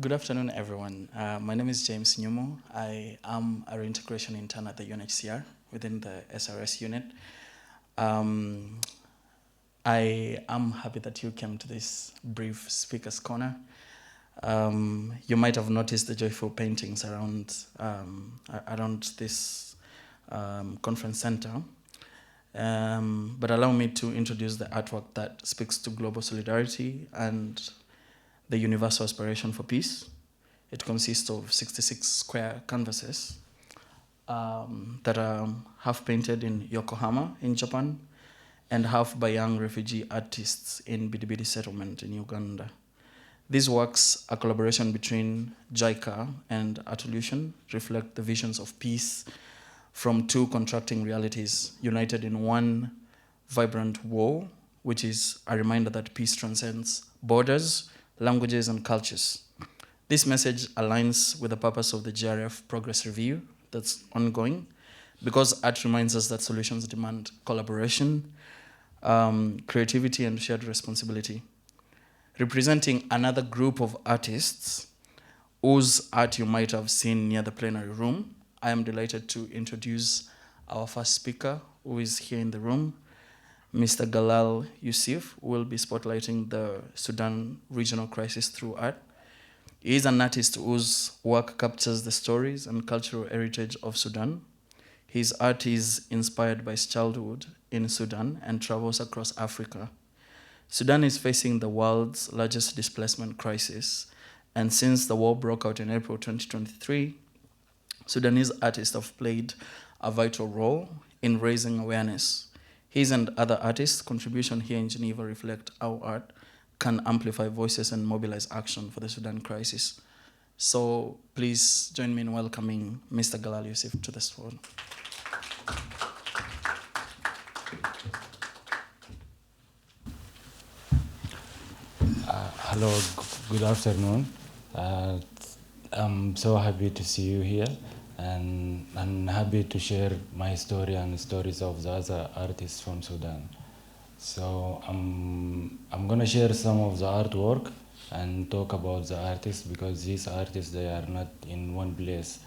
Good afternoon, everyone. My name is James Nyumo. I am a reintegration intern at the UNHCR within the SRS unit. Um, I am happy that you came to this brief speaker's corner. You might have noticed the joyful paintings around this conference center. But allow me to introduce the artwork that speaks to global solidarity and the universal aspiration for peace. It consists of 66 square canvases that are half painted in Yokohama in Japan and half by young refugee artists in Bidibidi settlement in Uganda. These works, a collaboration between JICA and Artolution, reflect the visions of peace from two contracting realities united in one vibrant wall, which is a reminder that peace transcends borders, languages, and cultures. This message aligns with the purpose of the GRF Progress Review that's ongoing, because art reminds us that solutions demand collaboration, creativity, and shared responsibility. Representing another group of artists whose art you might have seen near the plenary room, I am delighted to introduce our first speaker, who is here in the room, Mr. Galal Yousif, who will be spotlighting the Sudan regional crisis through art. He is an artist whose work captures the stories and cultural heritage of Sudan. His art is inspired by his childhood in Sudan and travels across Africa. Sudan is facing the world's largest displacement crisis, and since the war broke out in April 2023, Sudanese artists have played a vital role in raising awareness. His and other artists' contribution here in Geneva reflect how art can amplify voices and mobilize action for the Sudan crisis. So please join me in welcoming Mr. Galal Yousif to this forum. Hello, good afternoon. I'm so happy to see you here, and I'm happy to share my story and stories of the other artists from Sudan. So I'm gonna share some of the artwork and talk about the artists, because these artists, they are not in one place.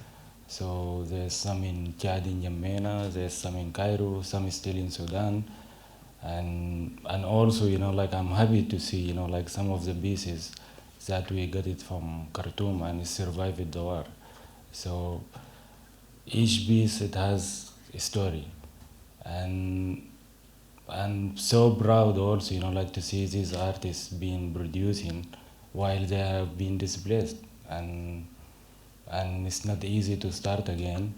So there's some in Chad in Yamena, there's some in Cairo, some is still in Sudan, and also, like, I'm happy to see, like, some of the pieces that we got it from Khartoum and it survived the war. So each piece, it has a story, and I'm so proud also, like, to see these artists being producing while they have been displaced, and it's not easy to start again,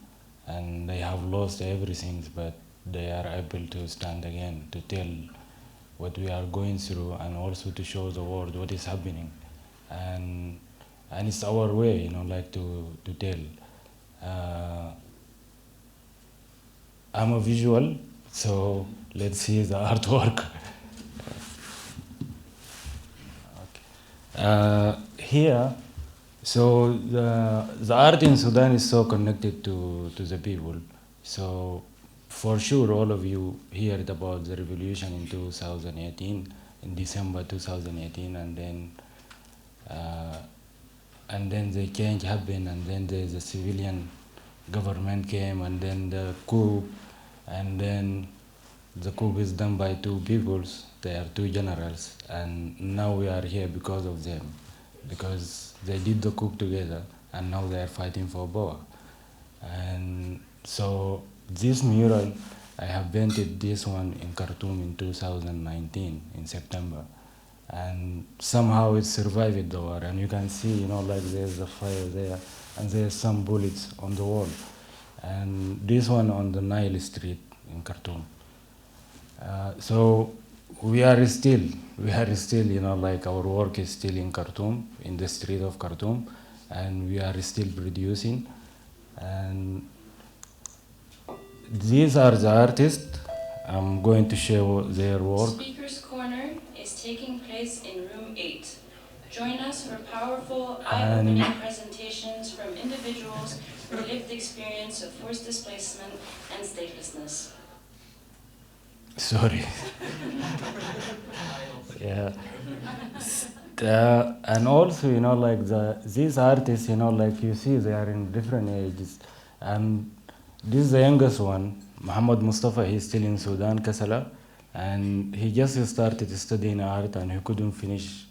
and they have lost everything, but they are able to stand again, to tell what we are going through, and also to show the world what is happening, and it's our way, like, to tell. I'm a visual, so let's see the artwork. Here, so the art in Sudan is so connected to the people. So for sure, all of you heard about the revolution in 2018, in December 2018, and then the change happened, and then the civilian government came, and then the coup, and then the coup is done by two peoples. They are two generals, and now we are here because of them, because they did the coup together, and now they are fighting for power. And so this mural, I have painted this one in Khartoum in 2019 in September, and somehow it survived the war. And you can see, like, there's a fire there, and there's some bullets on the wall. And this one on the Nile Street in Khartoum. So we are still, like, our work is still in Khartoum, in the street of Khartoum, and we are still producing. And these are the artists. I'm going to show their work. Speaker's Corner is taking place in room 8. Join us for powerful, eye-opening presentations from individuals with lived experience of forced displacement and statelessness. Sorry. Yeah. And also, like these artists, like you see, they are in different ages. And this is the youngest one, Muhammad Mustafa. He's still in Sudan, Kasala, and he just started studying art, and he couldn't finish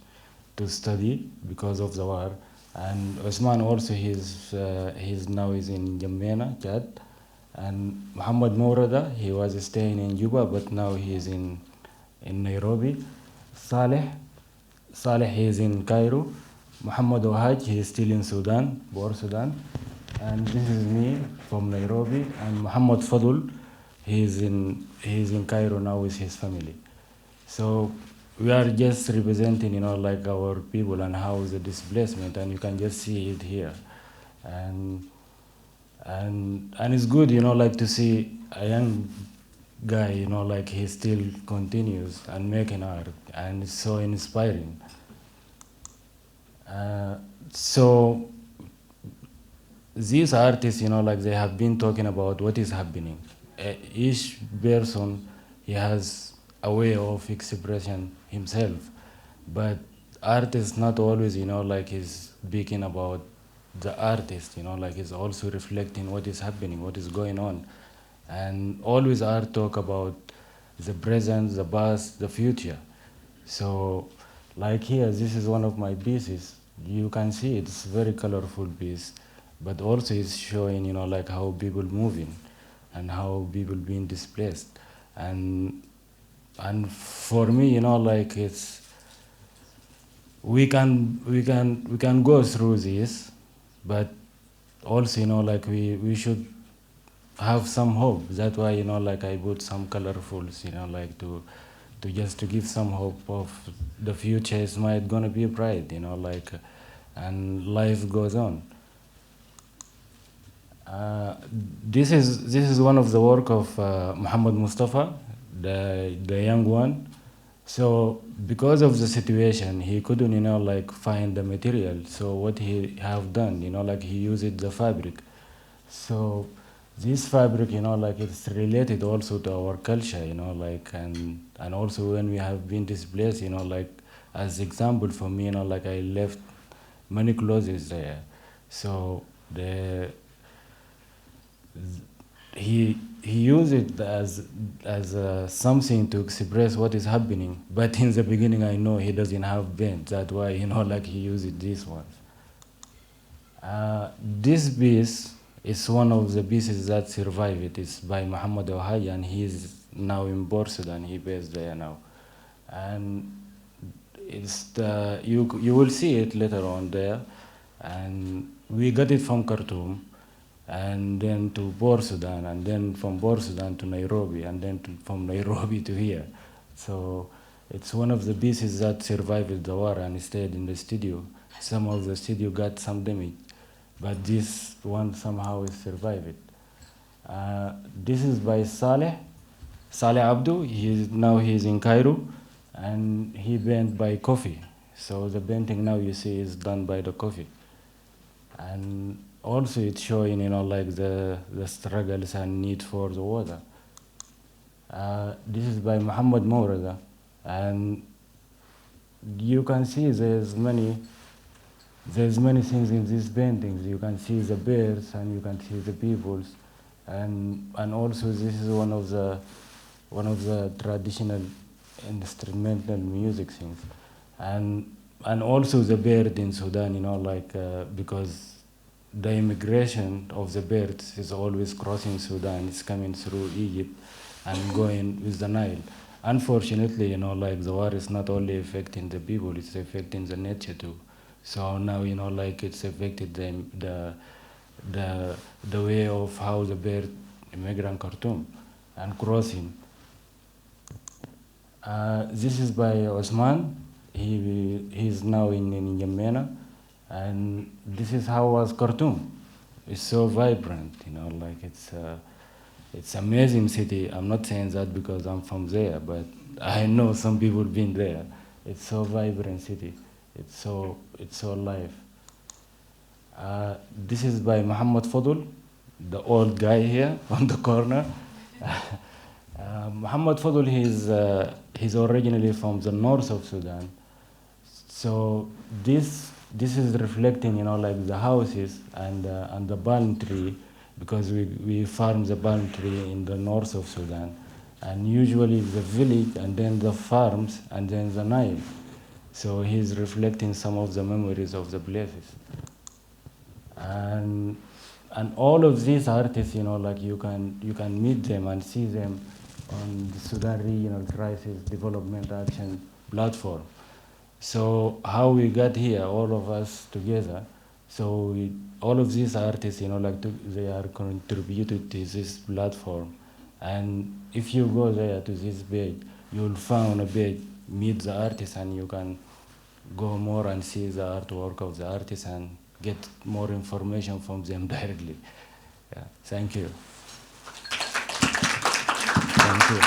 to study because of the war. And Osman also, he's now is in Jamena, Chad. And Muhammad Mourada, he was staying in Juba, but now he's in Nairobi. Saleh, Saleh, he is in Cairo. Muhammad Ohaj, he is still in Sudan, Bor Sudan. And this is me from Nairobi. And Muhammad Fadul, he is in Cairo now with his family. So we are just representing, like our people and how is the displacement, and you can just see it here. And it's good, like to see a young guy, like he still continues and making art, and it's so inspiring. So these artists, like they have been talking about what is happening. Each person, he has a way of expression himself, but art is not always, like he's speaking about the artist, like he's also reflecting what is happening, what is going on. And always art talk about the present, the past, the future. So like here, this is one of my pieces. You can see it's very colorful piece, but also it's showing, like how people moving and how people being displaced. And for me, like it's we can go through this, but also, like we should have some hope. That's why, like I put some colorfuls, like to just to give some hope of the future is might gonna be bright, like and life goes on. This is one of the work of Muhammad Mustafa, the young one. So because of the situation, he couldn't, like find the material. So what he have done, like he used the fabric. So this fabric, like it's related also to our culture, like and also when we have been displaced, like as example for me, like I left many clothes there. So the he used it as something to express what is happening. But in the beginning, I know he doesn't have bent. That's why, like he used this one. This piece is one of the pieces that survive. It is by Muhammad Ohai, and he is now in Sudan. He based there now, and you will see it later on there. And we got it from Khartoum, and then to Sudan, and then from Sudan to Nairobi, and then from Nairobi to here. So it's one of the pieces that survived the war and stayed in the studio. Some of the studio got some damage, but this one somehow is survived. This is by Saleh Abdu. He's in Cairo, and he bent by coffee. So the painting now you see is done by the coffee, and also it's showing, like the struggles and need for the water. This is by Muhammad Mourada, and you can see there's many things in these paintings. You can see the birds and you can see the peoples, and also this is one of the traditional instrumental music things, and also the bird in Sudan, like because the immigration of the birds is always crossing Sudan. It's coming through Egypt and going with the Nile. Unfortunately, like the war is not only affecting the people, it's affecting the nature too. So now, like it's affected the way of how the bird immigrant Khartoum and crossing. This is by Osman. He's now in Yemena, and this is how was Khartoum. It's so vibrant, like it's amazing city. I'm not saying that because I'm from there, but I know some people been there. It's so vibrant city. It's so alive. This is by Muhammad Fadul, the old guy here on the corner. Muhammad Fadl, he's originally from the north of Sudan. So this is reflecting, like the houses and the palm tree, because we farm the palm tree in the north of Sudan, and usually the village and then the farms and then the Nile. So he's reflecting some of the memories of the places, and all of these artists, like you can meet them and see them on the Sudan Regional Crisis Development Action Platform. So how we got here, all of us together. So all of these artists, they are contributed to this platform. And if you go there to this page, you'll find a page, meet the artist, and you can go more and see the artwork of the artist and get more information from them directly. Yeah. Thank you. Thank you.